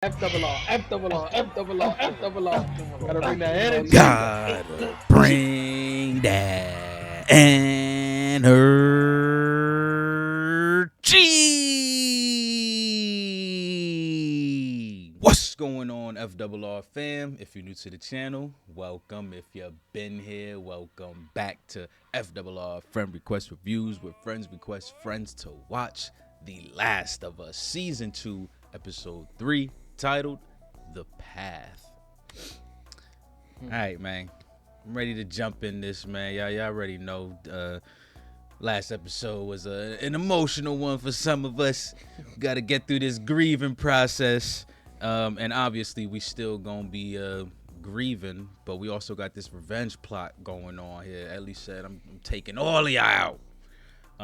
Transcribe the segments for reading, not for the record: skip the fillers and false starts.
F double R, F double R, F double R, F double R. Gotta bring that energy. Gotta bring that energy. What's going on, FRR fam? If you're new to the channel, welcome. If you've been here, welcome back to FRR Friend Request Reviews, where friends request friends to watch The Last of Us Season 2, Episode 3, titled The Path. All right, man. I'm ready to jump in this, man. Y'all already know. Last episode was an emotional one for some of us. Got to get through this grieving process, and obviously we still gonna be grieving, but we also got this revenge plot going on here. Ellie said, "I'm taking all of y'all out."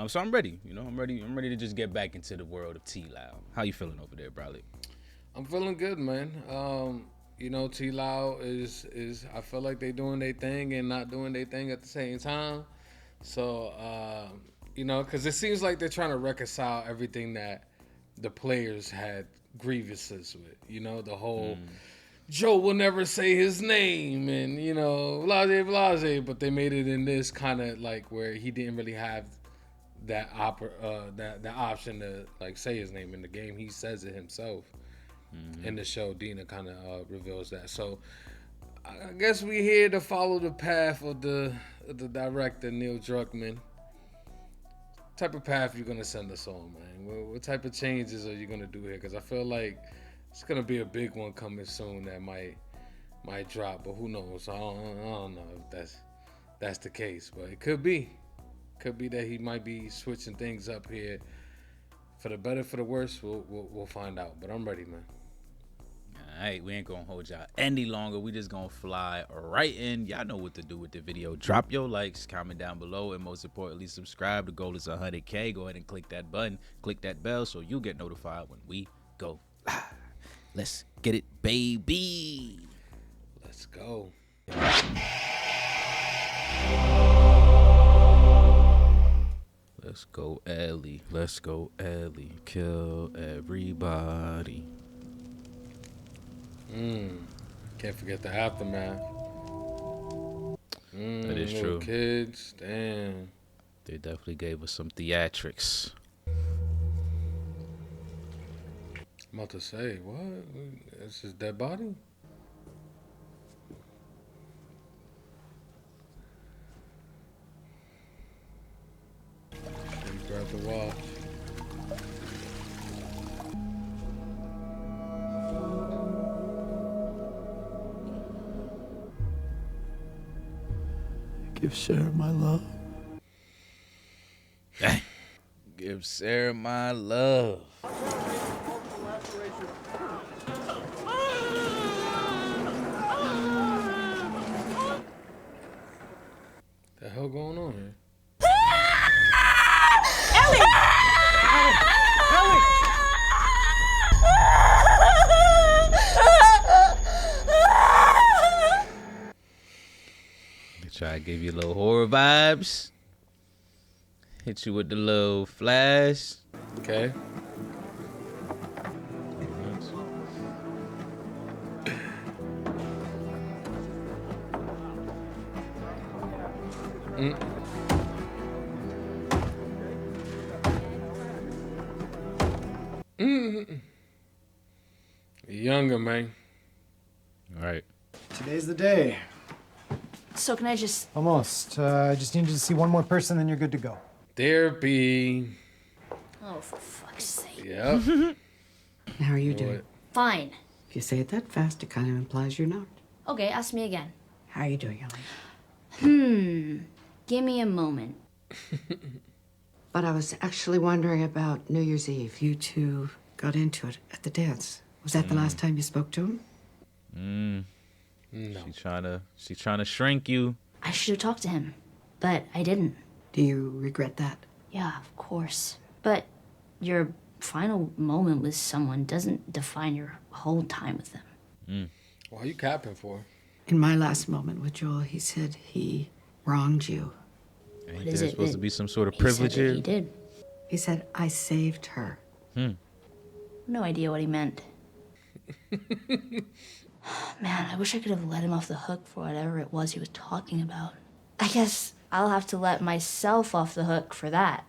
So I'm ready. I'm ready. I'm ready to just get back into the world of T-Loud. How you feeling over there, Bradley? I'm feeling good, man. T-Loud is I feel like they doing their thing and not doing their thing at the same time. So, because it seems like they're trying to reconcile everything that the players had grievances with. The whole Joe will never say his name and, blase, but they made it in this kind of like where he didn't really have that option to like say his name in the game. He says it himself. In the show, Dina kind of reveals that. So I guess we here to follow the path of the director, Neil Druckmann. What type of path you gonna send us on, man? What type of changes are you gonna do here? Because I feel like it's gonna be a big one coming soon that might drop, but who knows? I don't know if that's the case, but it could be. Could be that he might be switching things up here. For the better, for the worse, we'll find out. But I'm ready, man. All right, we ain't gonna hold y'all any longer. We just gonna fly right in. Y'all know what to do with the video. Drop your likes, comment down below, and most importantly, subscribe. The goal is 100K. Go ahead and click that button, click that bell, so you get notified when we go live. Let's get it, baby. Let's go. Let's go, Ellie. Let's go, Ellie. Kill everybody. Can't forget the aftermath. That is little true. Kids, damn. They definitely gave us some theatrics. I'm about to say, what? It's his dead body? He grabbed the watch. Give Sarah my love. Give Sarah my love. The hell going on here? Try to give you a little horror vibes. Hit you with the little flash. Okay. Younger, man. All right. Today's the day. So can I just... Almost. I just need you to see one more person, then you're good to go. Therapy. Oh, for fuck's sake. Yep. How are you doing? Fine. If you say it that fast, it kind of implies you're not. Okay, ask me again. How are you doing, Ellie? Give me a moment. But I was actually wondering about New Year's Eve. You two got into it at the dance. Was that the last time you spoke to him? No. She's trying to shrink you. I should have talked to him, but I didn't. Do you regret that? Yeah, of course. But your final moment with someone doesn't define your whole time with them. What are you capping for? In my last moment with Joel, he said he wronged you. Ain't What there is it supposed that to be some sort of He said privilege that here? he did. He said, I saved her. No idea what he meant. Man, I wish I could have let him off the hook for whatever it was he was talking about. I guess I'll have to let myself off the hook for that.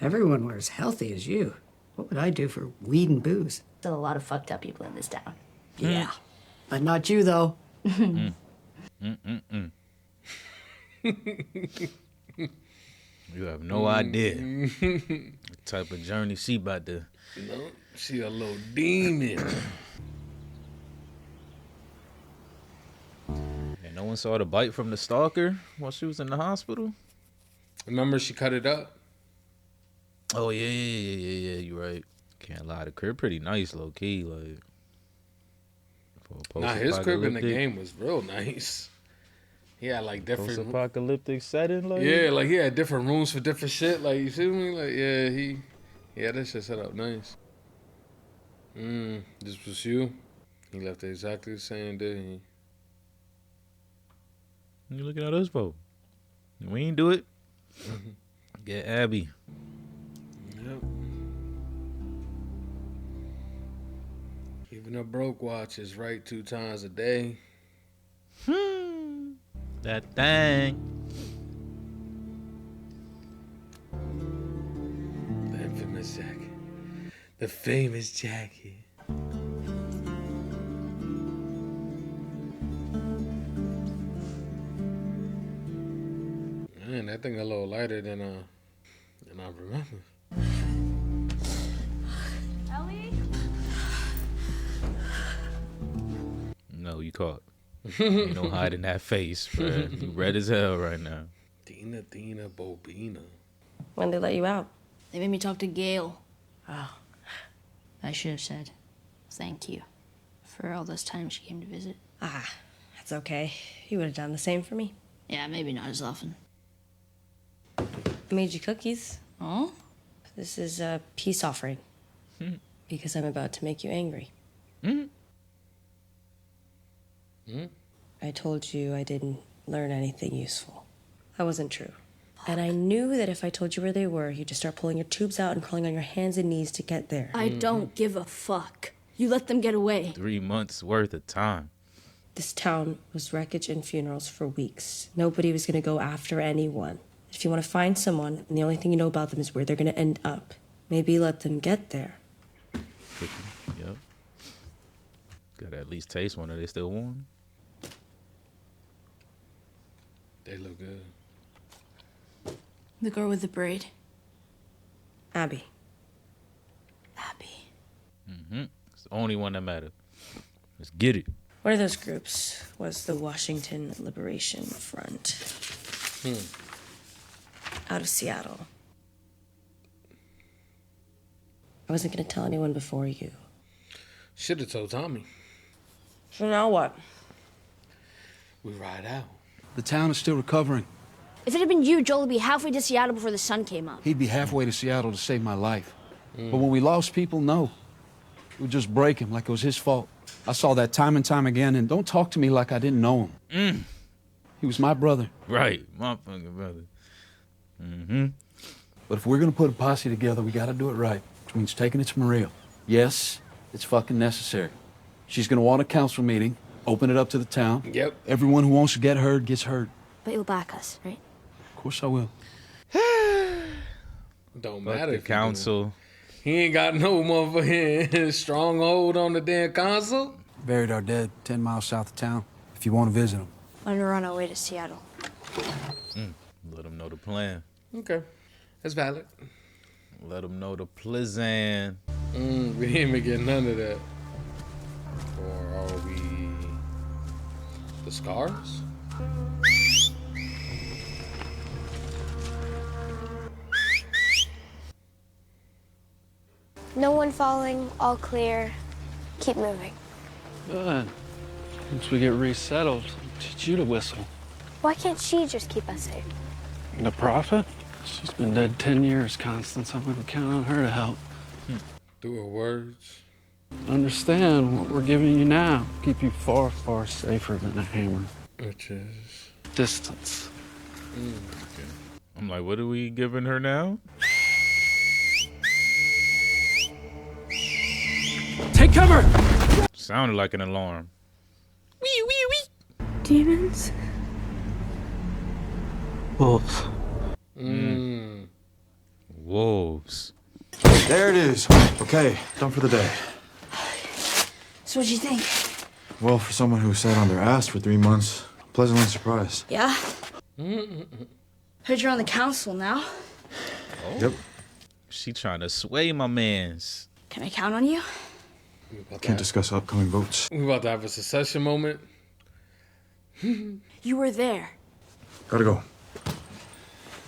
Everyone were as healthy as you. What would I do for weed and booze? Still a lot of fucked up people in this town. Yeah. But not you, though. You have no idea the type of journey she about to. You know, she a little demon. And no one saw the bite from the stalker while she was in the hospital. Remember, she cut it up. Oh yeah. You're right. Can't lie, the crib pretty nice, low key. Like, for a Nah, his crib in the post-apocalyptic- game was real nice. He had like different. post-apocalyptic setting, like Yeah, like he had different rooms for different shit. Like you see me? Like he had that shit set up nice. This was you. He left it exactly the same, didn't he? You looking at us for? We ain't do it. Get Abby. Yep. Even a broke watch is right 2 times a day. That thing. The infamous jacket. The famous jacket. Man, that thing a little lighter than I remember. Ellie? No, you caught. Ain't no hiding that face, bro. You red as hell right now. Dina, Bobina. When they let you out? They made me talk to Gail. Oh. I should have said thank you for all those times she came to visit. Ah, that's okay. You would have done the same for me. Yeah, maybe not as often. I made you cookies. Oh? This is a peace offering. Because I'm about to make you angry. I told you I didn't learn anything useful. That wasn't true. And I knew that if I told you where they were, you'd just start pulling your tubes out and crawling on your hands and knees to get there. I don't give a fuck. You let them get away. 3 months worth of time. This town was wreckage and funerals for weeks. Nobody was gonna go after anyone. If you want to find someone, and the only thing you know about them is where they're gonna end up, maybe let them get there. Cookie. Yep. Gotta at least taste one. Are they still warm? They look good. The girl with the braid. Abby. Abby. It's the only one that matters. Let's get it. One of those groups was the Washington Liberation Front. Out of Seattle. I wasn't gonna tell anyone before you. Should have told Tommy. So now what? We ride out. The town is still recovering. If it had been you, Joel would be halfway to Seattle before the sun came up. He'd be halfway to Seattle to save my life. But when we lost people, no. It would just break him like it was his fault. I saw that time and time again, and don't talk to me like I didn't know him. He was my brother. Right. My fucking brother. But if we're gonna put a posse together, we gotta do it right, which means taking it to Maria. Yes, it's fucking necessary. She's gonna want a council meeting, open it up to the town. Yep. Everyone who wants to get heard gets heard. But you'll back us, right? Of course I will. Don't Fuck matter the if you council. do. He ain't got no motherfucking stronghold on the damn console. Buried our dead 10 miles south of town, if you want to visit them. When we're on our way to Seattle. Let them know the plan. Okay, that's valid. Let them know the plan. We didn't even get none of that. Or are we the scars? No one falling, all clear. Keep moving. Good. Once we get resettled, I'll teach you to whistle. Why can't she just keep us safe? The prophet? She's been dead 10 years, Constance. I wouldn't count on her to help. Through her words. Understand what we're giving you now. Keep you far, far safer than a hammer. Which is... Distance. I'm like, what are we giving her now? Take cover! Sounded like an alarm. Wee, wee, wee. Demons? Wolves. Wolves. There it is. Okay, done for the day. So what'd you think? Well, for someone who sat on their ass for 3 months, pleasantly surprised. Yeah? Heard you're on the council now. Yep. She trying to sway my mans. Can I count on you? Can't discuss upcoming votes. We about to have a secession moment. You were there. Gotta go.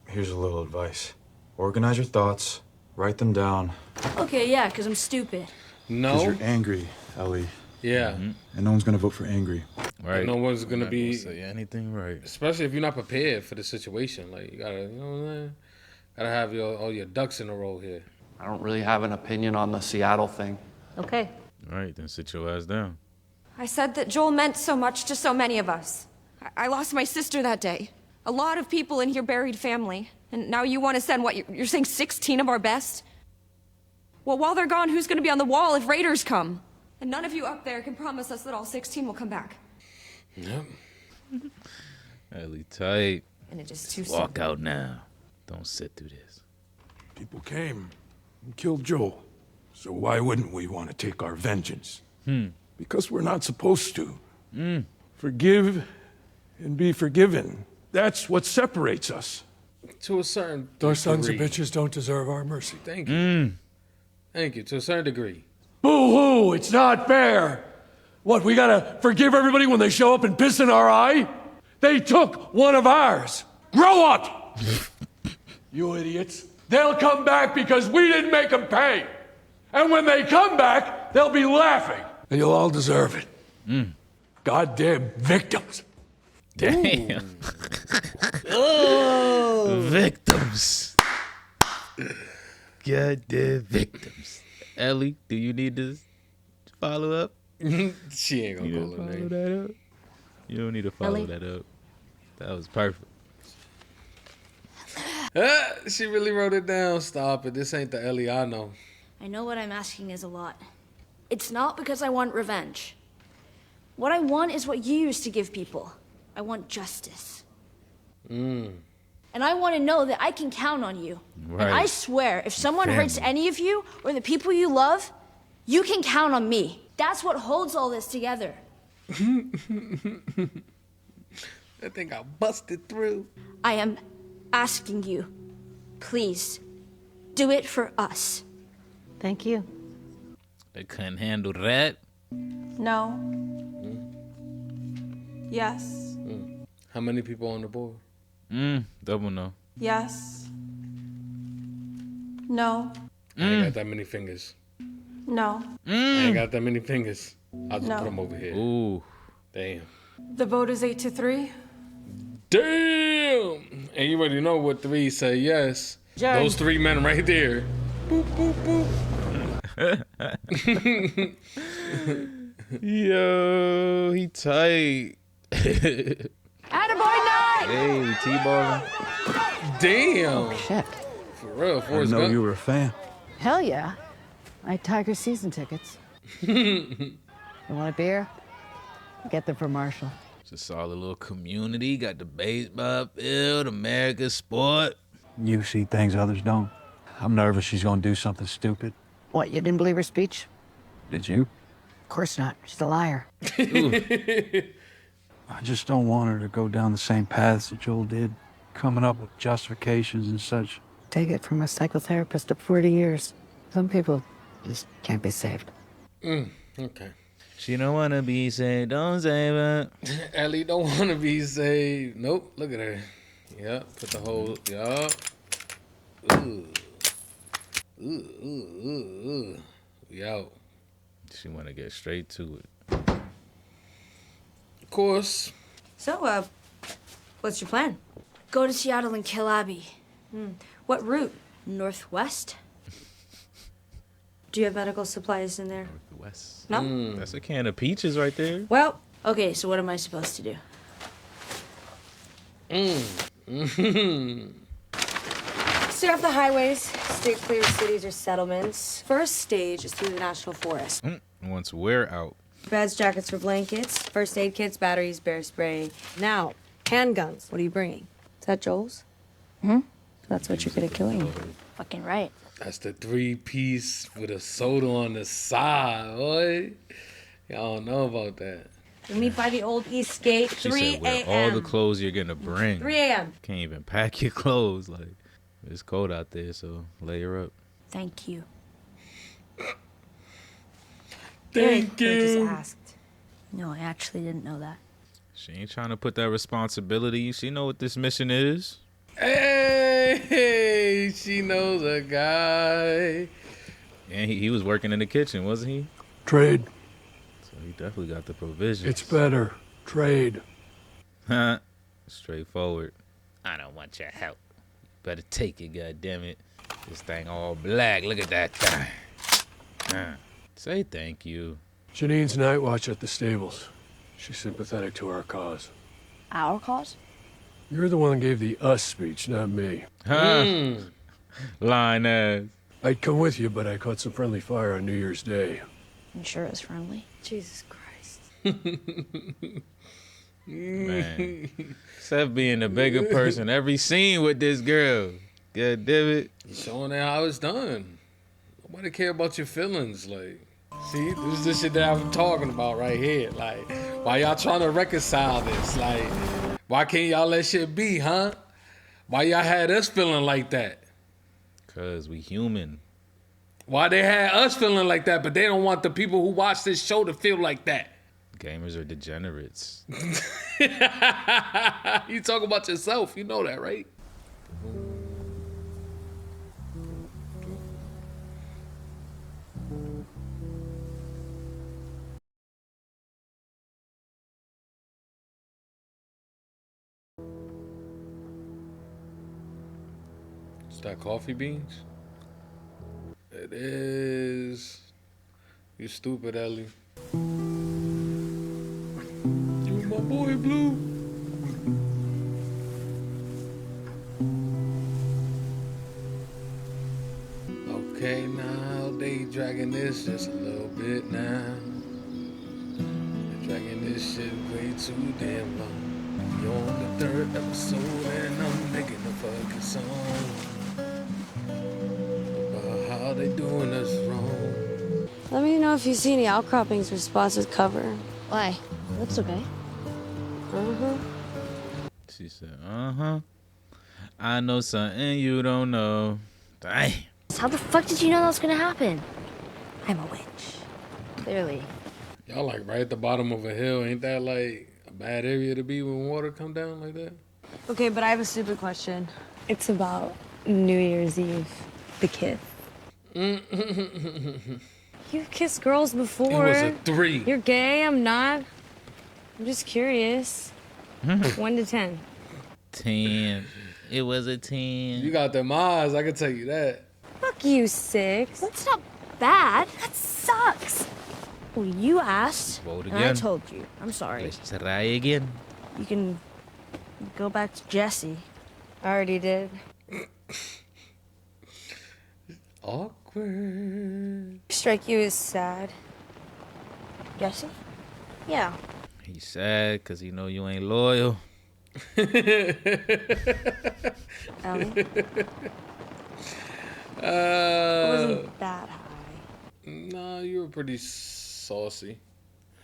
Here's a little advice. Organize your thoughts, write them down. Okay, yeah, because I'm stupid. Because No. you're angry, Ellie. Yeah. And no one's gonna vote for angry. Right. No one's gonna Not be, say anything right. especially if you're not prepared for the situation. Like, you gotta, you know what I'm saying? Gotta have all your ducks in a row here. I don't really have an opinion on the Seattle thing. Okay. Right, then sit your ass down. I said that Joel meant so much to so many of us. I lost my sister that day. A lot of people in here buried family. And now you want to send, what, you're saying 16 of our best? Well, while they're gone, who's going to be on the wall if raiders come? And none of you up there can promise us that all 16 will come back. Yep. Ellie tight. And it is too Walk soon. out now. Don't sit through this. People came and killed Joel. So why wouldn't we want to take our vengeance? Because we're not supposed to. Forgive and be forgiven. That's what separates us. To a certain Those sons of degree. bitches don't deserve our mercy. Thank you. Thank you. To a certain degree. Boo-hoo, it's not fair. What, we gotta forgive everybody when they show up and piss in our eye? They took one of ours. Grow up! You idiots. They'll come back because we didn't make them pay. And when they come back, they'll be laughing. And you'll all deserve it. Goddamn victims. Damn. Victims. Goddamn victims. Ellie, do you need to follow up? She ain't gonna You call don't her follow name. that up? You don't need to follow Ellie? that up. That was perfect. She really wrote it down. Stop it. This ain't the Ellie I know. I know what I'm asking is a lot. It's not because I want revenge. What I want is what you used to give people. I want justice. And I want to know that I can count on you. Right. And I swear, if someone hurts Family. any of you or the people you love, you can count on me. That's what holds all this together. That thing got busted through. I am asking you, please, do it for us. Thank you. They couldn't handle that. No. Yes. How many people on the board? Double no. Yes. No. I ain't got that many fingers. No. I ain't got that many fingers. I'll just No. put them over here. Ooh. Damn. The vote is 8-3. Damn! And you already know what three say yes. Jerry. Those three men right there. Boop, boop, boop. Yo, he tight. Attaboy night! Hey, T-balling. Damn. Shit. For real, I Forrest know Gump. you were a fan. Hell yeah. I had Tiger season tickets. You want a beer? Get them from Marshall. It's a solid little community. Got the baseball field, American sport. You see things others don't. I'm nervous she's gonna do something stupid. What, you didn't believe her speech? Did you? Of course not. She's a liar. I just don't want her to go down the same paths that Joel did, coming up with justifications and such. Take it from a psychotherapist of 40 years. Some people just can't be saved. Okay. She don't wanna be saved, don't save her. Ellie don't want to be saved. Nope. Look at her. Yep. Put the whole. Yup. Ooh. Ooh. We out. She wanna get straight to it. Of course. So, what's your plan? Go to Seattle and kill Abby. What route? Northwest? Do you have medical supplies in there? West. No? That's a can of peaches right there. Well, okay, so what am I supposed to do? Stay off the highways, stay clear of cities or settlements. First stage is through the national forest. Once we're out. Beds, jackets for blankets, first aid kits, batteries, bear spray. Now, handguns. What are you bringing? Is that Joel's? That's what you're gonna kill him. Fucking right. That's the 3-piece with a soda on the side, boy. Y'all don't know about that. We meet by the old East Gate, She 3 said, wear all the a.m. clothes you're gonna bring. 3 a.m. Can't even pack your clothes. Like, it's cold out there, so layer up. Thank you. Thank They you. just asked. No, I actually didn't know that. She ain't trying to put that responsibility. She know what this mission is. Hey, she knows a guy. And he was working in the kitchen, wasn't he? Trade. So he definitely got the provisions. It's better. Trade. Straightforward. I don't want your help. Better take it, goddammit. This thing all black. Look at that thing. Say thank you. Janine's night watch at the stables. She's sympathetic to our cause. Our cause? You're the one that gave the us speech, not me. Lying ass. I'd come with you, but I caught some friendly fire on New Year's Day. You sure it's friendly? Jesus Christ. Man. Except being a bigger person. Every scene with this girl. God damn it. Showing her how it's done. Nobody care about your feelings. Like, see, this is the shit that I'm talking about right here. Like, why y'all trying to reconcile this? Like, why can't y'all let shit be, huh? Why y'all had us feeling like that? Cause we human. Why they had us feeling like that, but they don't want the people who watch this show to feel like that? Gamers are degenerates. You talk about yourself, you know that, right? Is that coffee beans? It is. You stupid, Ellie. You my boy, Blue. Okay, now they dragging this just a little bit now. They're dragging this shit way too damn long. You're on the 3rd episode and I'm making a fucking song about how they doing us wrong. Let me know if you see any outcroppings or spots with cover. Why? That's okay. She said, I know something you don't know. Dang. How the fuck did you know that was gonna happen? I'm a witch. Clearly. Y'all like right at the bottom of a hill. Ain't that like a bad area to be when water come down like that? Okay, but I have a stupid question. It's about New Year's Eve. The kiss. You've kissed girls before. It was a 3. You're gay, I'm not. I'm just curious. 1 to 10. 10. It was a 10. You got them eyes, I can tell you that. Fuck you, 6. That's not bad. That sucks. Well, you asked, Vote and I again. told you. I'm sorry. Let's try again. You can go back to Jesse. I already did. Awkward. Strike you as sad. Jesse? Yeah. He's sad because he know you ain't loyal. Ellie? I wasn't that high. Nah, you were pretty saucy.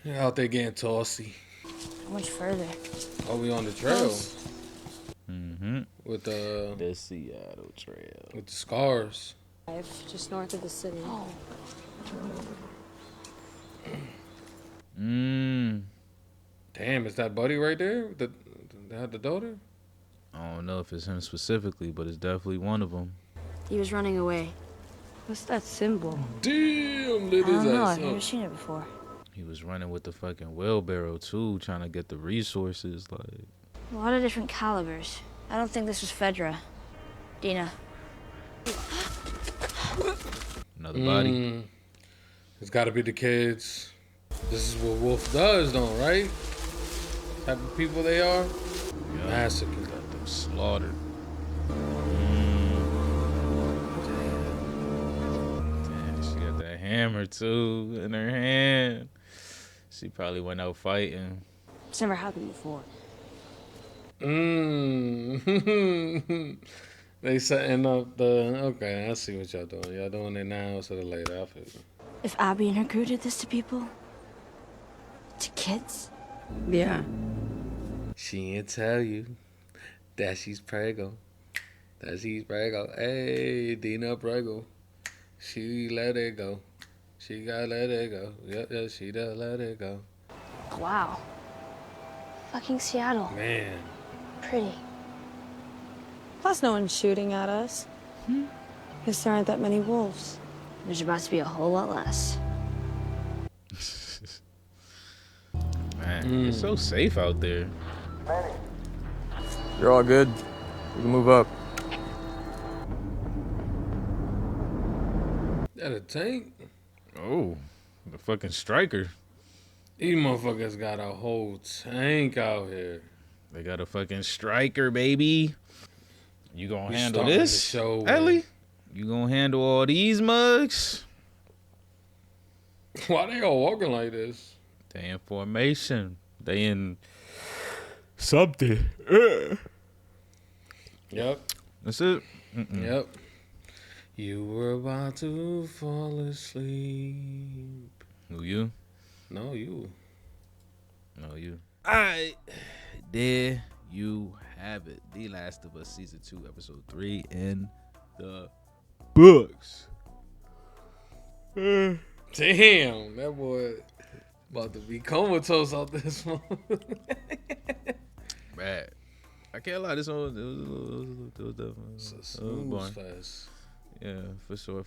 You're out there getting tossy. How much further? Oh, we on the trail. With The Seattle Trail. with the scars. Just north of the city. Oh. Damn, is that Buddy right there? That had the daughter? I don't know if it's him specifically, but it's definitely one of them. He was running away. What's that symbol? Damn, lit I his don't know. ass I've never up. seen it before. He was running with the fucking wheelbarrow too, trying to get the resources. Like, A lot of different calibers. I don't think this was Fedra. Dina. another body. It's got to be the kids. This is what Wolf does, though, right? Type of people they are. Yeah. Massacre. Got them slaughtered. Damn, she got that hammer too in her hand. She probably went out fighting. It's never happened before. They setting up the. Okay, I see what y'all doing. Y'all doing it now instead of later. I feel you. If Abby and her crew did this to people, to kids, Yeah. She ain't tell you that she's preggo. Hey, Dina preggo. She let it go. She got let it go. Yep, she done let it go. Wow. Fucking Seattle. Man. Pretty. Plus, no one's shooting at us. Because there aren't that many wolves. There's about to be a whole lot less. Man, it's so safe out there. You're all good. We can move up. That a tank? Oh, the fucking striker. These motherfuckers got a whole tank out here. They got a fucking striker, baby. You gonna We handle starting this, the show, Ellie? man. You gonna handle all these mugs? Why they all walking like this? They in formation. They in something. Yep. That's it. Yep. You were about to fall asleep. Who, you? No, you. No, you. Alright. There you have it. The Last of Us Season 2, Episode 3 in the books. Damn, that boy about to be comatose out this one. Bad. I can't lie. This one it was boring. Fast. Yeah, for sure.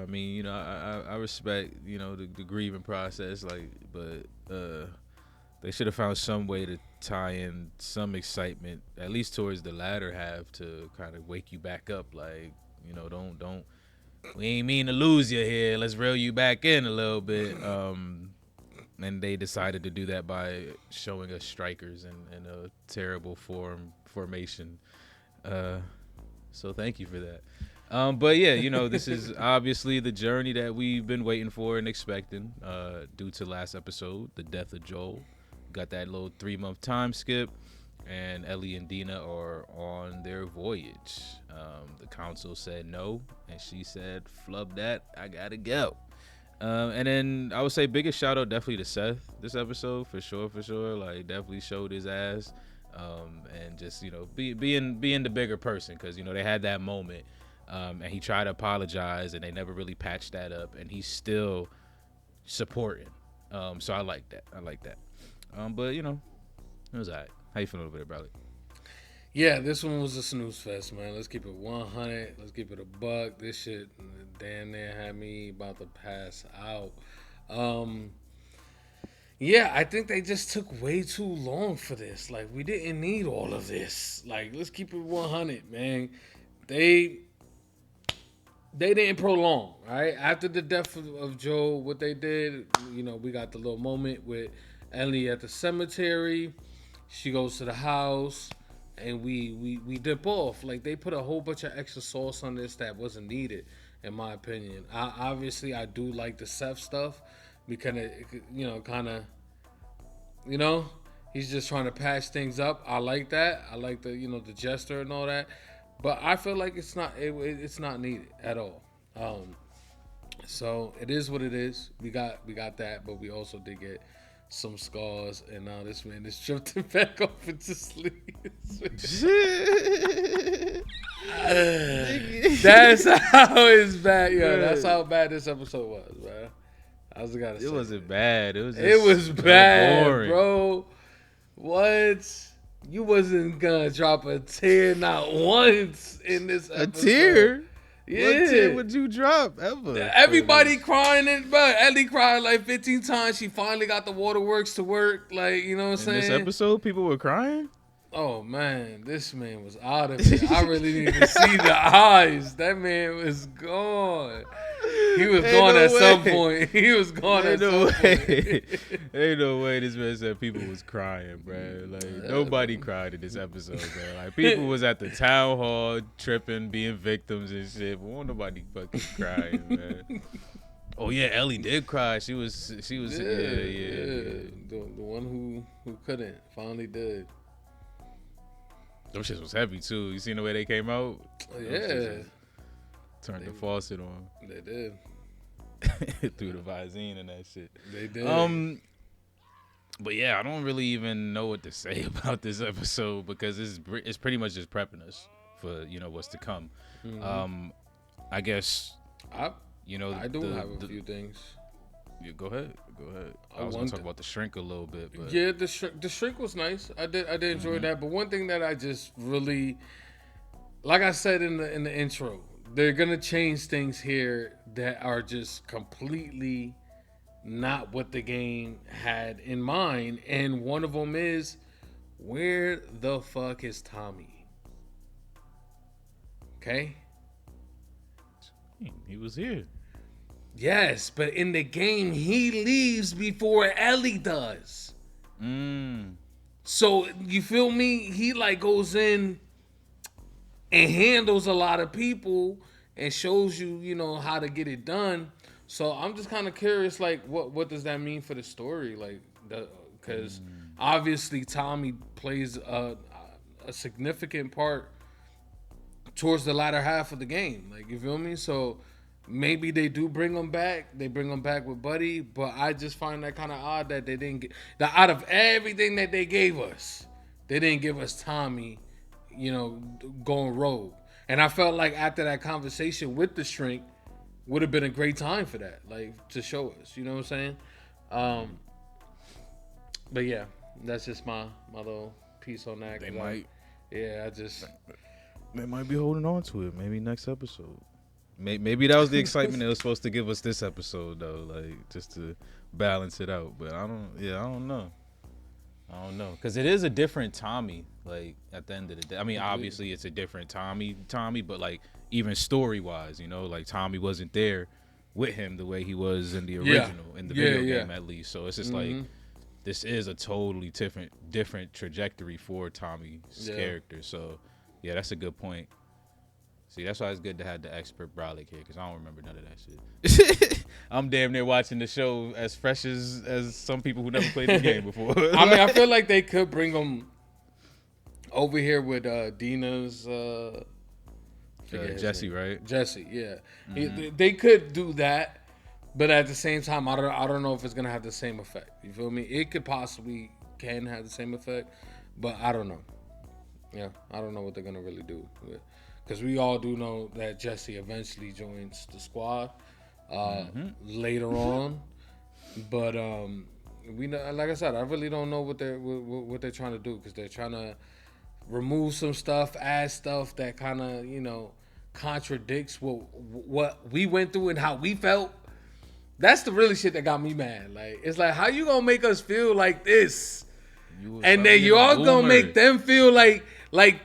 I mean, you know, I respect, you know, the grieving process, like, but they should have found some way to tie in some excitement, at least towards the latter half, to kind of wake you back up. Like, you know, don't. We ain't mean to lose you here. Let's reel you back in a little bit. And they decided to do that by showing us strikers in a terrible formation. So thank you for that. But yeah, you know, this is obviously the journey that we've been waiting for and expecting due to last episode, the death of Joel. Got that little 3-month time skip, and Ellie and Dina are on their voyage. The council said no, and she said, flub that, I gotta go. And then I would say biggest shout out definitely to Seth this episode, for sure. Like, definitely showed his ass, and just, you know, being the bigger person, because, you know, they had that moment, and he tried to apologize, and they never really patched that up, and he's still supporting. So I like that. But, you know, it was all right. How you feeling over there, Bradley? Yeah, this one was a snooze fest, man. Let's keep it 100. Let's keep it a buck. This shit damn near had me about to pass out. Yeah, I think they just took way too long for this. Like, we didn't need all of this. Like, let's keep it 100, man. They didn't prolong, right? After the death of Joe, what they did, you know, we got the little moment with Ellie at the cemetery. She goes to the house, and we dip off. Like, they put a whole bunch of extra sauce on this that wasn't needed, in my opinion. I do like the Seth stuff. Because, you know, he's just trying to patch things up. I like that. I like the, you know, the gesture and all that. But I feel like it's not needed at all. So it is what it is. We got that, but we also did get some scars, and now this man is drifting back off into sleep. That's how it's bad, yo. That's how bad this episode was, bro. I was gotta say it wasn't bad. It was bad, boring. bro. What? You wasn't gonna drop a tear not once in this episode. A tear? Yeah. What tear would you drop ever? Everybody crying, bro. Ellie cried like 15 times. She finally got the waterworks to work. Like, you know what I'm saying? In this episode, people were crying? Oh, man. This man was out of it. I really need to see the eyes. That man was gone. He was gone at some point. He was gone at some point. Ain't no way this man said people was crying, bro. Like, nobody cried in this episode, bro. Like, people was at the town hall tripping, being victims and shit. But won't nobody fucking crying, man. Oh yeah, Ellie did cry. She was yeah. The one who couldn't finally did. Those shits was heavy too. You seen the way they came out? Yeah. Turned the faucet on. They did. Through the Visine and that shit. They did. But yeah, I don't really even know what to say about this episode because it's pretty much just prepping us for what's to come. Mm-hmm. I guess I do have a few things. Yeah, go ahead. I was gonna talk about the shrink a little bit, but yeah, the shrink was nice. I did enjoy that. But one thing that I just really, like I said in the intro, they're gonna change things here that are just completely not what the game had in mind, and one of them is, where the fuck is Tommy? Okay, he was here. Yes, but in the game he leaves before Ellie does. So you feel me? He like goes in and handles a lot of people and shows you how to get it done. So I'm just kind of curious, like, what does that mean for the story? Like, because obviously Tommy plays a significant part towards the latter half of the game. Like, you feel me? So maybe they do bring him back. They bring him back with Buddy, but I just find that kind of odd that they didn't get that out of everything that they gave us. They didn't give us Tommy, going rogue. And I felt like after that conversation with the shrink, would have been a great time for that, like, to show us. You know what I'm saying? But yeah, that's just my little piece on that. They might. They might be holding on to it. Maybe next episode. Maybe that was the excitement they were supposed to give us this episode, though, like, just to balance it out. But I don't know. Because it is a different Tommy, like, at the end of the day. I mean, obviously it's a different Tommy, but, like, even story-wise, like, Tommy wasn't there with him the way he was in the original, in the video game, at least. So it's just like, this is a totally different trajectory for Tommy's character. So, yeah, that's a good point. See, that's why it's good to have the expert Brolic here, because I don't remember none of that shit. I'm damn near watching the show as fresh as some people who never played the game before. I mean, I feel like they could bring them over here with Dina's... Jesse, right? Jesse, yeah. They could do that, but at the same time, I don't know if it's going to have the same effect. You feel me? It could possibly can have the same effect, but I don't know. Yeah, I don't know what they're going to really do. Because we all do know that Jesse eventually joins the squad later on. But we know, like I said, I really don't know what they're trying to do, because they're trying to remove some stuff, add stuff that kind of contradicts what we went through and how we felt. That's the really shit that got me mad. Like, it's like, how you gonna make us feel like this, and then you all gonna make them feel like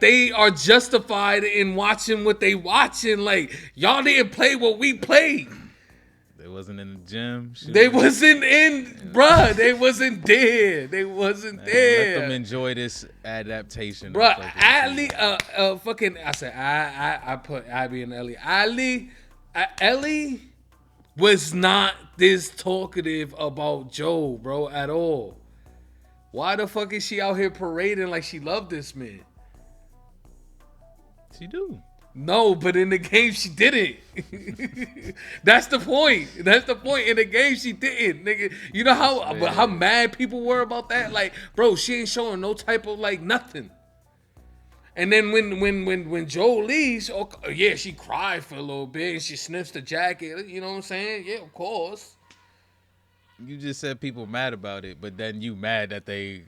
they are justified in watching what they watching? Like, y'all didn't play what we played. They wasn't in the gym. They wasn't bruh. They wasn't there. They wasn't there. Let them enjoy this adaptation. Bruh, Ellie, I put Abby and Ellie. Ellie was not this talkative about Joe, bro, at all. Why the fuck is she out here parading like she loved this man? She do. No, but in the game she didn't. That's the point. In the game she didn't, nigga. You know how mad people were about that? Like, bro, she ain't showing no type of like nothing. And then when Joe leaves, she cried for a little bit and she sniffs the jacket. You know what I'm saying? Yeah, of course. You just said people mad about it, but then you mad that they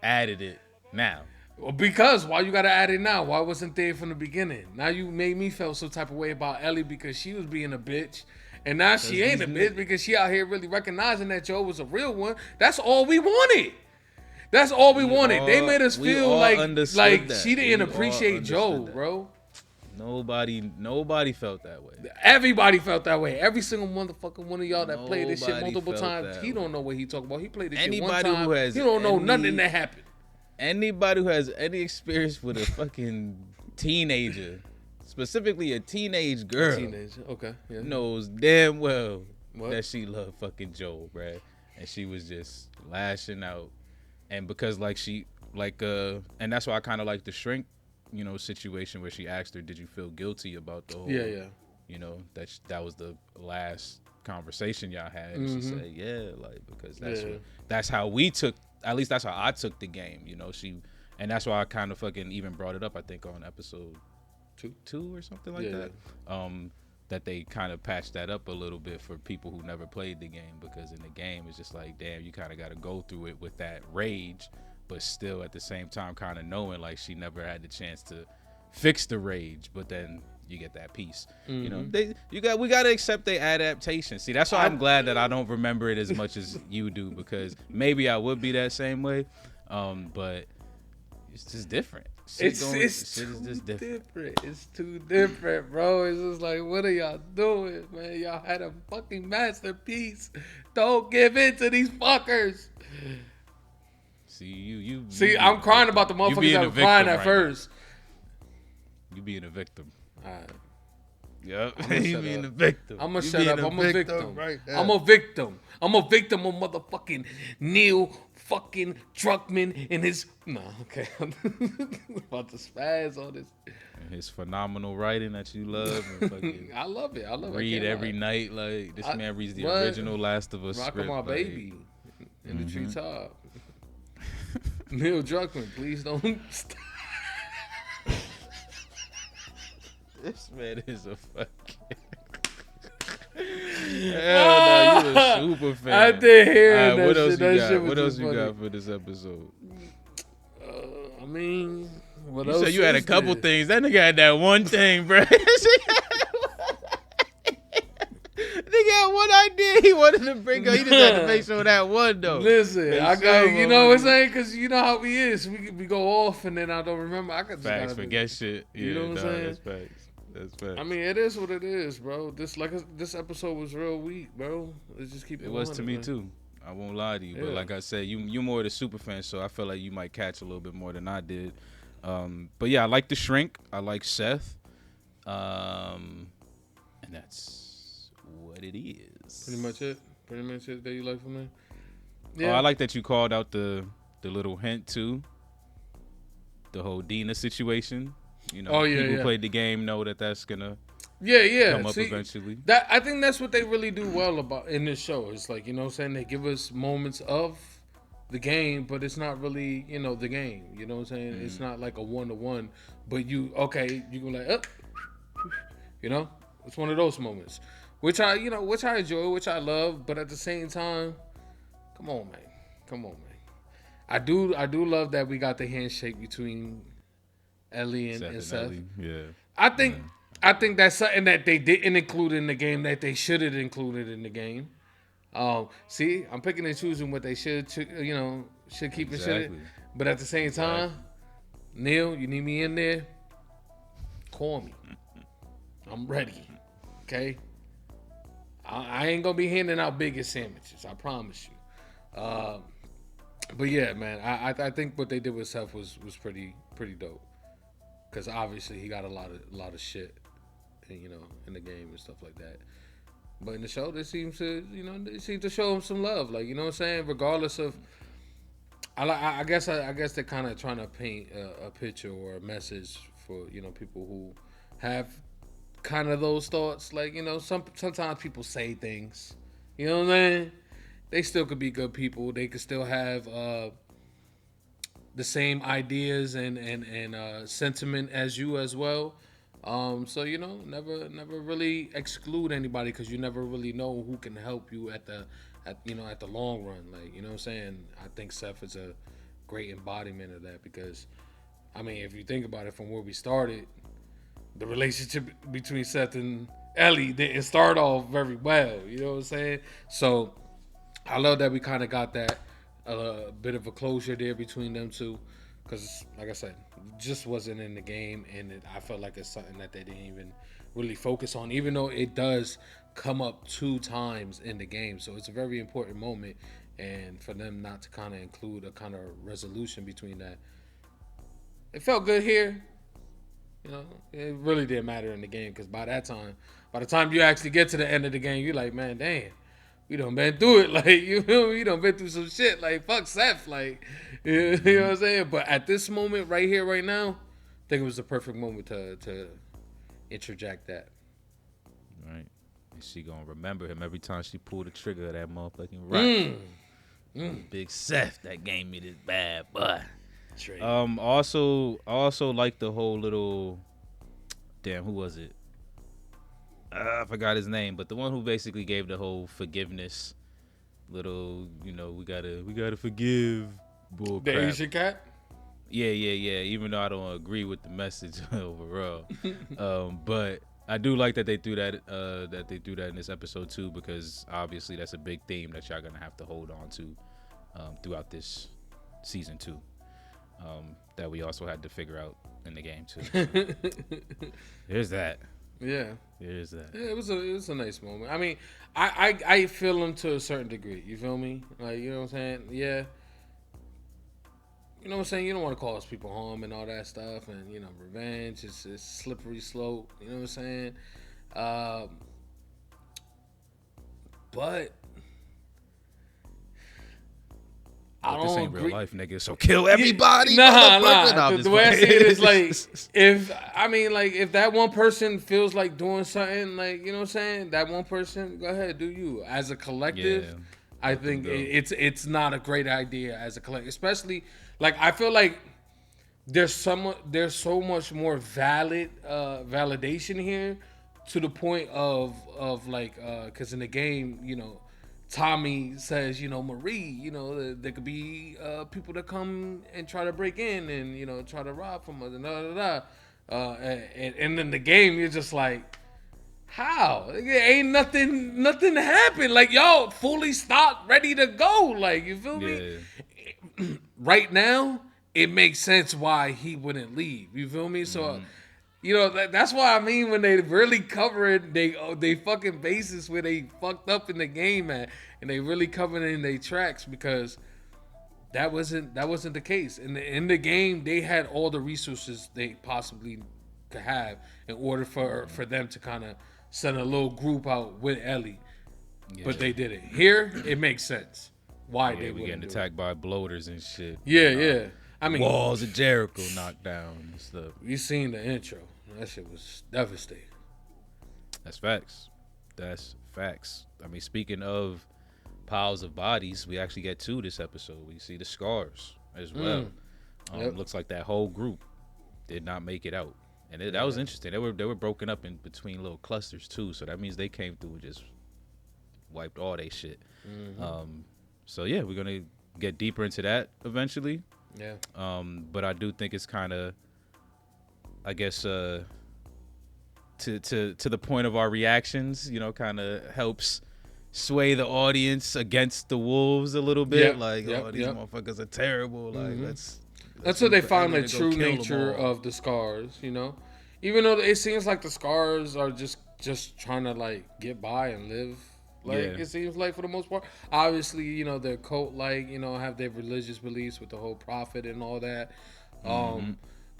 added it now. Well, because why you gotta add it now? Why wasn't there from the beginning? Now you made me feel some type of way about Ellie because she was being a bitch, and now she ain't a bitch because she out here really recognizing that Joe was a real one. That's all we wanted. They made us feel like she didn't appreciate Joe, bro. Nobody felt that way. Everybody felt that way. Every single motherfucking one of y'all that played this shit multiple times, he don't know what he talking about. He played this shit one time. He don't know nothing that happened. Anybody who has any experience with a fucking teenager, specifically a teenage girl, okay, yeah, knows damn well that she loved fucking Joel, bruh. And she was just lashing out. And because and that's why I kind of like the shrink, situation where she asked her, did you feel guilty about the whole, that was the last conversation y'all had. And she said, yeah, like, because that's how we took, at least that's how I took the game, and that's why I kind of fucking even brought it up, I think on episode two or something like that. That they kind of patched that up a little bit for people who never played the game, because in the game it's just like, damn, you kind of got to go through it with that rage, but still at the same time kind of knowing like she never had the chance to fix the rage, but then you get that peace. We got to accept their adaptation. See, that's why I'm glad that I don't remember it as much as you do, because maybe I would be that same way, but it's just different. It's too different. It's too different, bro. It's just like, what are y'all doing, man? Y'all had a fucking masterpiece. Don't give in to these fuckers. See, I'm crying about the motherfuckers that were crying at first. You being a victim. All right. Yep. You being a victim. I'm gonna shut up. I'm a victim. Right now. I'm a victim. I'm a victim of motherfucking Neil fucking Druckmann and his. No, okay. I'm about to spaz on this. And his phenomenal writing that you love. And fucking I love it. Read every night. Like, this man reads the original Last of Us script. Rockin' my baby in the treetop. Neil Druckmann, please don't stop. This man is a fucking. Hell no, you a super fan. I did hear that what shit. Else you got? What else you got for this episode? I mean, what you else? said you had a couple things. That nigga had that one thing, bro. Nigga had one idea he wanted to bring up. He just had to make sure that one though. Listen, I got you know what I'm saying, because you know how we is. We go off and then I don't remember. I could facts, forget shit. You know what I'm saying? That's facts. That's facts. I mean, it is what it is, bro. This episode was real weak, bro. Let's just keep it. It was to me too. I won't lie to you, but like I said, you more the super fan, so I feel like you might catch a little bit more than I did. But yeah, I like the Shrink. I like Seth. And that's what it is. Pretty much it that you like from me. Yeah. I like that you called out the little hint too. The whole Dina situation. People who played the game know that's gonna come up eventually. That I think that's what they really do well about in this show. It's like, you know what I'm saying, they give us moments of the game, but it's not really, the game. You know what I'm saying? Mm-hmm. It's not like a 1-to-1, but you can like, it's one of those moments. Which I enjoy, which I love, but at the same time, come on, man. I do love that we got the handshake between Ellie and Seth. Ellie. Yeah. I think that's something that they didn't include in the game that they should have included in the game. See, I'm picking and choosing what they should keep and shit. But at the same time, Neil, you need me in there? Call me. I'm ready. Okay? I ain't gonna be handing out biggest sandwiches. I promise you. But yeah, man, I think what they did with Seth was pretty dope. Because obviously he got a lot of shit, in the game and stuff like that. But in the show, they seem to show him some love, like, you know what I'm saying. Regardless of, I guess they're kind of trying to paint a picture or a message for people who have kind of those thoughts, like, sometimes people say things, you know what I'm saying. They still could be good people. They could still have the same ideas and sentiment as you as well. So never really exclude anybody, because you never really know who can help you at the long run. Like, you know what I'm saying? I think Seth is a great embodiment of that, because I mean, if you think about it, from where we started, the relationship between Seth and Ellie didn't start off very well. You know what I'm saying? So I love that we kind of got that a bit of a closure there between them two, because like I said, just wasn't in the game, and I felt like it's something that they didn't even really focus on, even though it does come up 2 times in the game. So it's a very important moment, and for them not to kind of include a kind of resolution between that, it felt good here. It really didn't matter in the game, because by the time you actually get to the end of the game, you're like, man, damn, we done been through it. Like, you feel me? We done been through some shit. Like, fuck Seth. Like, you know what I'm saying? But at this moment, right here, right now, I think it was the perfect moment to interject that. Right. And she gonna remember him every time she pulled the trigger of that motherfucking rifle. Big Seth that gave me this bad boy. Also like the whole little, damn, who was it? I forgot his name, but the one who basically gave the whole forgiveness little, we gotta forgive bull The crap. Asian cat? Yeah. Even though I don't agree with the message overall, but I do like that they do that. That they do that in this episode too, because obviously that's a big theme that y'all gonna have to hold on to throughout this season 2. That we also had to figure out in the game too. So, there's that. Yeah. There's that. Yeah, it was a nice moment. I mean, I feel him to a certain degree. You feel me? Like, you know what I'm saying? Yeah. You know what I'm saying? You don't want to cause people harm and all that stuff, and revenge is slippery slope. You know what I'm saying? But this ain't real life, nigga. So kill everybody. Nah. The way I see it is like, if that one person feels like doing something, like, you know what I'm saying, that one person, go ahead, do you. As a collective, I think it's not a great idea as a collective, especially like I feel like there's so much more validation here to the point of like because in the game, Tommy says, Marie, there could be people that come and try to break in and, try to rob from us and and in the game, you're just like, how? Ain't nothing happened. Like, y'all fully stopped, ready to go. Like, you feel me? Right now, it makes sense why he wouldn't leave. You feel me? So, that's why I mean when they really covered they fucking bases where they fucked up in the game at, and they really covered in their tracks, because that wasn't the case. In the game, they had all the resources they possibly could have in order for them to kind of send a little group out with Ellie, but they did it. Here, it makes sense why they were getting attacked by bloaters and shit. Yeah. I mean, walls of Jericho knocked down and stuff. You seen the intro? That shit was devastating. That's facts. I mean, speaking of piles of bodies, we actually get to this episode. We see the scars as well. Looks like that whole group did not make it out, and that was interesting. They were broken up in between little clusters too, so that means they came through and just wiped all they shit. So yeah, we're gonna get deeper into that eventually. Yeah. But I do think it's kind of, I guess, to the point of our reactions, kind of helps sway the audience against the wolves a little bit. These motherfuckers are terrible. Like, that's what they find the true nature of the scars. Even though it seems like the scars are just trying to like get by and live. It seems like for the most part. Obviously, they're cult-like, have their religious beliefs with the whole prophet and all that.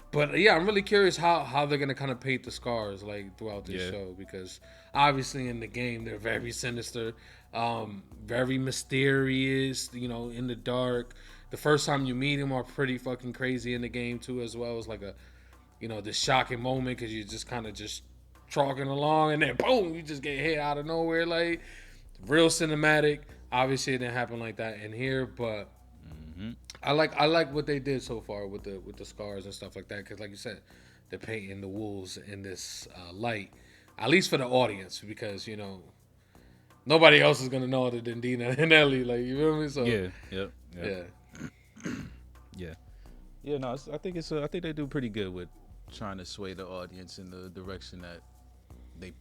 But yeah, I'm really curious how they're gonna kind of paint the scars like throughout this show, because obviously in the game they're very sinister, very mysterious. In the dark. The first time you meet them are pretty fucking crazy in the game too, as well. It's like a, this shocking moment because you're just kind of just trucking along and then boom, you just get hit out of nowhere, like real cinematic. Obviously, it didn't happen like that in here, but I like what they did so far with the scars and stuff like that, because like you said, they're painting the wolves in this light, at least for the audience, because nobody else is gonna know other than Dina and Ellie, like, you feel me? So No, I think they do pretty good with trying to sway the audience in the direction that they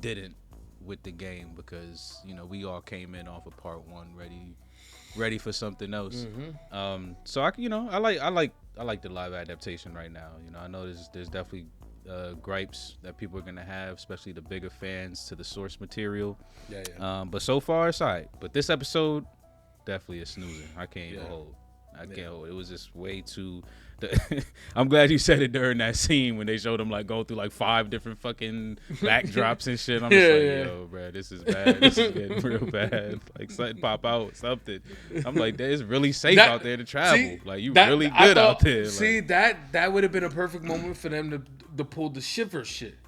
didn't with the game, because we all came in off of part 1 ready for something else. So I like the live adaptation right now. I know there's definitely gripes that people are gonna have, especially the bigger fans to the source material. But so far it's alright. But this episode definitely a snoozer. I can't even hold. I can't hold it. It was just way too. I'm glad you said it during that scene when they showed him like go through like 5 different fucking backdrops and shit. I'm just like, yo, bro, this is bad. This is getting real bad. Like something pop out, something. I'm like, it's really safe out there to travel. See, like you really good out there. See, like, that would have been a perfect moment for them to pull the Shiver shit.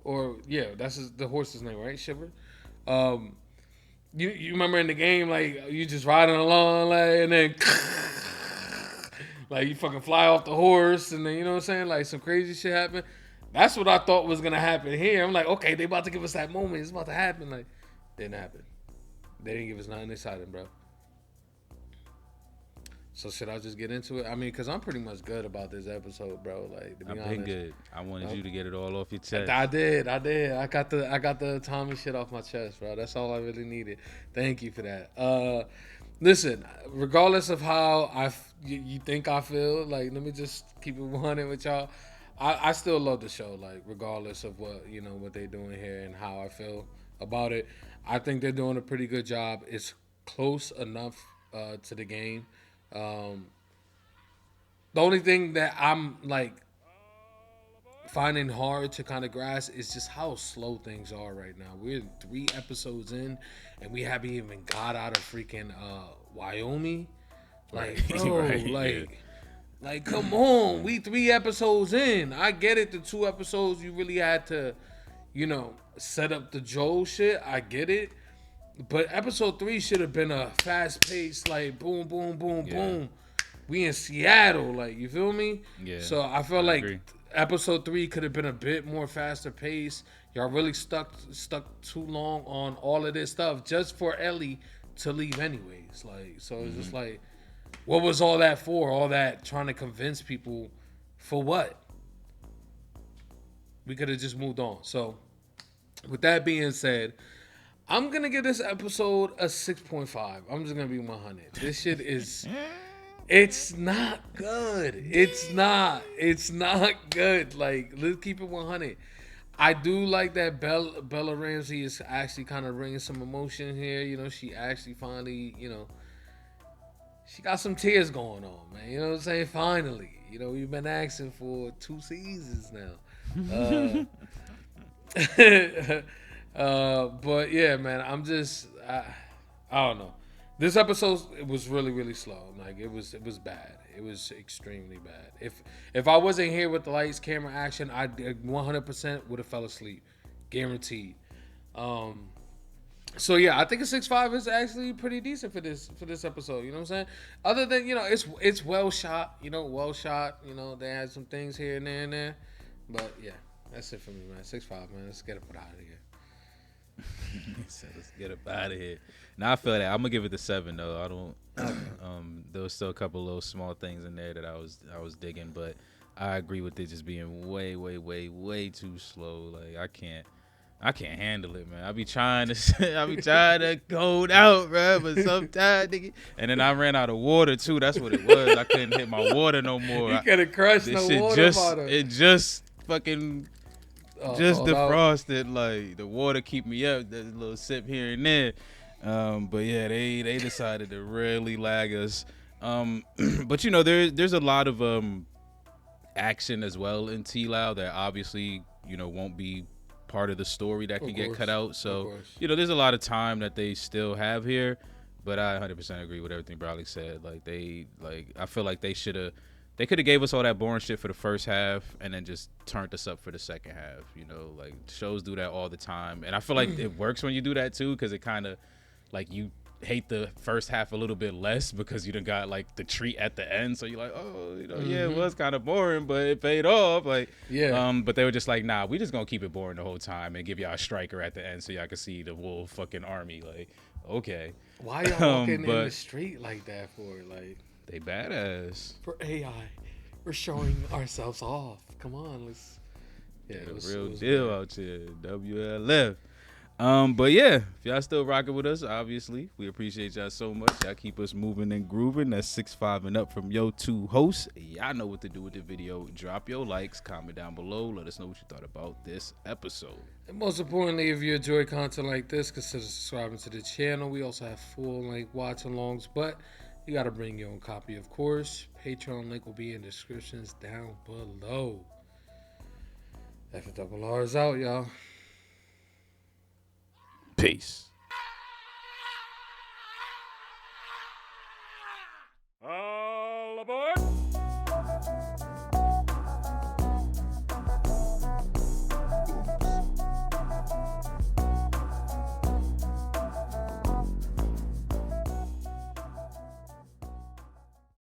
Or yeah, that's the horse's name, right? Shiver. You remember in the game, like you just riding along, like, and then like you fucking fly off the horse, and then you know what I'm saying, like some crazy shit happen. That's what I thought was gonna happen here. I'm like, okay, they about to give us that moment. It's about to happen. Like, didn't happen. They didn't give us nothing exciting, bro. So should I just get into it? I mean, because I'm pretty much good about this episode, bro. Like, to be honest, I've been good. I wanted you to get it all off your chest. I did. I got the Tommy shit off my chest, bro. That's all I really needed. Thank you for that. Listen, regardless of how you think I feel, like, let me just keep it 100 with y'all. I still love the show, like, regardless of what they're doing here and how I feel about it. I think they're doing a pretty good job. It's close enough to the game. The only thing that I'm like finding hard to kind of grasp is just how slow things are right now. We're 3 episodes in and we haven't even got out of freaking Wyoming. Like, bro, right, like come on, we 3 episodes in. I get it, the 2 episodes you really had to, set up the Joel shit. I get it. But episode 3 should have been a fast-paced, like, boom, boom, boom, boom. We in Seattle, like, you feel me? Yeah. So I feel like episode 3 could have been a bit more faster paced. Y'all really stuck too long on all of this stuff just for Ellie to leave anyways. Like, so it's just like, what was all that for? All that trying to convince people for what? We could have just moved on. So with that being said, I'm going to give this episode a 6.5. I'm just going to be 100. This shit is... It's not good. It's not good. Like, let's keep it 100. I do like that Bella Ramsey is actually kind of bringing some emotion here. She actually finally, she got some tears going on, man. You know what I'm saying? Finally. We've been asking for 2 seasons now. But yeah, man, I'm just I don't know. This episode, it was really, really slow. Like it was bad. It was extremely bad. If I wasn't here with the lights, camera, action, I 100% would have fell asleep, guaranteed. So yeah, I think a 6.5 is actually pretty decent for this episode. You know what I'm saying? Other than it's well shot. Well shot. They had some things here and there, but yeah, that's it for me, man. 6.5, man. Let's get it out of here. So let's get up out of here. Now I feel that I'm gonna give it the 7 though. I don't. There was still a couple little small things in there that I was digging, but I agree with it just being way too slow. Like I can't handle it, man. I be trying to code out, bro, but sometimes, nigga. And then I ran out of water too. That's what it was. I couldn't hit my water no more. You could have crushed the water bottle. It just fucking. Just defrosted, like the water keep me up. There's a little sip here and there, but yeah, they decided to really lag us. But there's a lot of action as well in T-Lao that obviously won't be part of the story that can get cut out. So there's a lot of time that they still have here. But I 100% agree with everything Bradley said. I feel like they could have gave us all that boring shit for the first half and then just turned us up for the second half. Like shows do that all the time. And I feel like it works when you do that too, because it kind of like you hate the first half a little bit less because you done got like the treat at the end. So you're like, oh, yeah, it was kind of boring, but it paid off. Like, yeah. But they were just like, nah, we just gonna keep it boring the whole time and give y'all a striker at the end so y'all can see the whole fucking army. Like, okay. Why y'all walking in the street like that for? Like, they badass. For AI, we're showing ourselves off. Come on, let's. Yeah, it was real deal out here. WLF. But yeah, if y'all still rocking with us, obviously, we appreciate y'all so much. Y'all keep us moving and grooving. That's 6'5" and up from your 2 hosts. Y'all know what to do with the video. Drop your likes, comment down below. Let us know what you thought about this episode. And most importantly, if you enjoy content like this, consider subscribing to the channel. We also have full-length watch-alongs, but You got to bring your own copy, of course. Patreon link will be in descriptions down below. FRR is out, y'all. Peace.